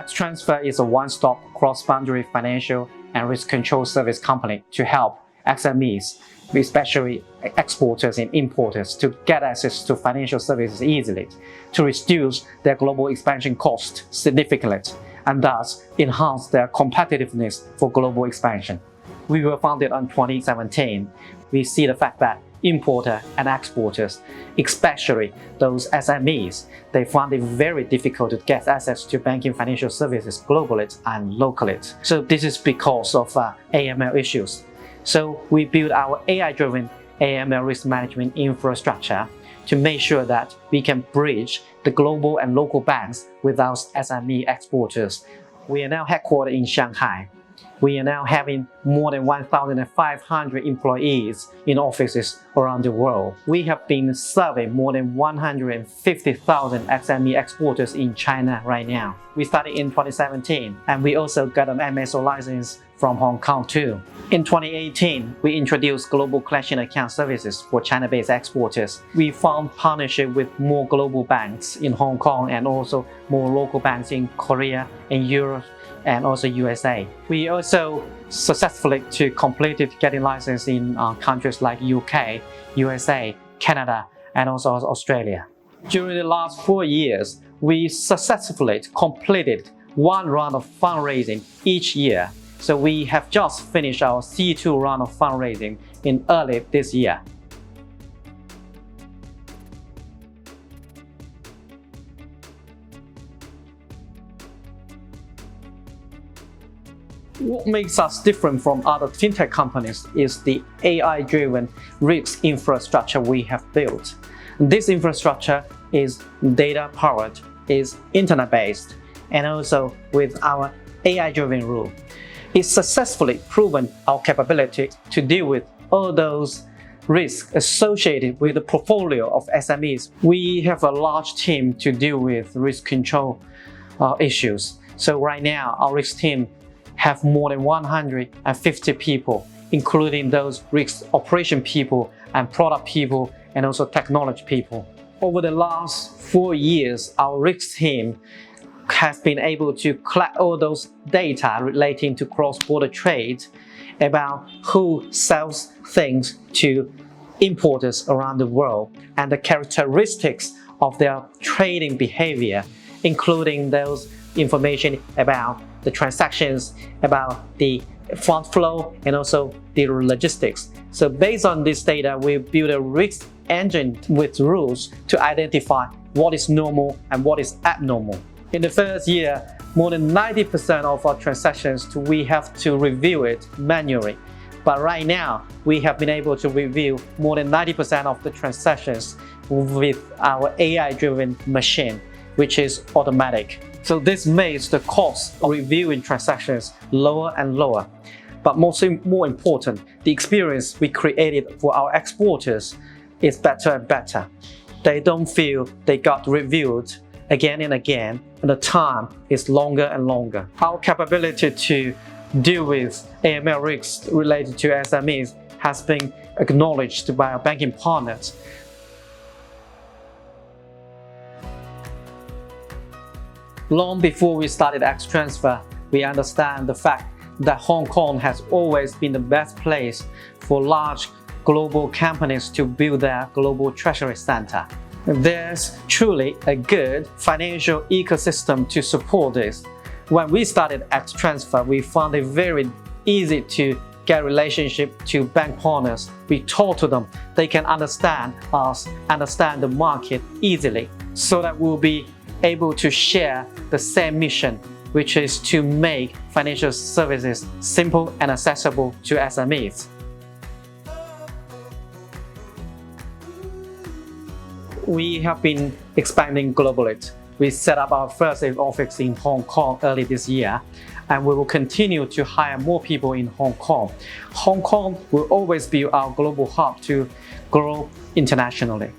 XTransfer is a one-stop cross-boundary financial and risk control service company to help SMEs, especially exporters and importers, to get access to financial services easily, to reduce their global expansion cost significantly, and thus enhance their competitiveness for global expansion. We were founded in 2017. We see the fact that importers and exporters, especially those SMEs, they find it very difficult to get access to banking financial services globally and locally. So this is because of AML issues. So we built our AI-driven AML risk management infrastructure to make sure that we can bridge the global and local banks with our SME exporters. We are now headquartered in Shanghai. We are now having more than 1,500 employees in offices around the world. We have been serving more than 150,000 SME exporters in China right now. We started in 2017, and we also got an MSO license from Hong Kong too. In 2018, we introduced global collection account services for China-based exporters. We found partnership with more global banks in Hong Kong and also more local banks in Korea, in Europe, and also USA. We also successfully completed getting license in countries like UK, USA, Canada, and also Australia. During the last 4 years, we successfully completed one round of fundraising each year. So we have just finished our C2 round of fundraising in early this year. What makes us different from other fintech companies is the AI-driven risk infrastructure we have built. This infrastructure is data-powered, is internet-based, and also with our AI-driven rule. It's successfully proven our capability to deal with all those risks associated with the portfolio of SMEs. We have a large team to deal with risk control issues. So right now, our risk team have more than 150 people, including those risk operation people and product people and also technology people. Over the last 4 years, our risk team has been able to collect all those data relating to cross-border trade about who sells things to importers around the world and the characteristics of their trading behavior, including those information about the transactions, about the fund flow, and also the logistics. So based on this data, we build a risk engine with rules to identify what is normal and what is abnormal. In the first year, more than 90% of our transactions, we have to review it manually. But right now, we have been able to review more than 90% of the transactions with our AI-driven machine, which is automatic. So this makes the cost of reviewing transactions lower and lower. But more important, the experience we created for our exporters is better and better. They don't feel they got reviewed again and again, and the time is longer and longer. Our capability to deal with AML risks related to SMEs has been acknowledged by our banking partners. Long before we started XTransfer, we understand the fact that Hong Kong has always been the best place for large global companies to build their global treasury center. There's truly a good financial ecosystem to support this. When we started XTransfer, we found it very easy to get relationship to bank partners. We talk to them. They can understand us, understand the market easily, so that we'll be able to share the same mission, which is to make financial services simple and accessible to SMEs. We have been expanding globally. We set up our first office in Hong Kong early this year, and we will continue to hire more people in Hong Kong. Hong Kong will always be our global hub to grow internationally.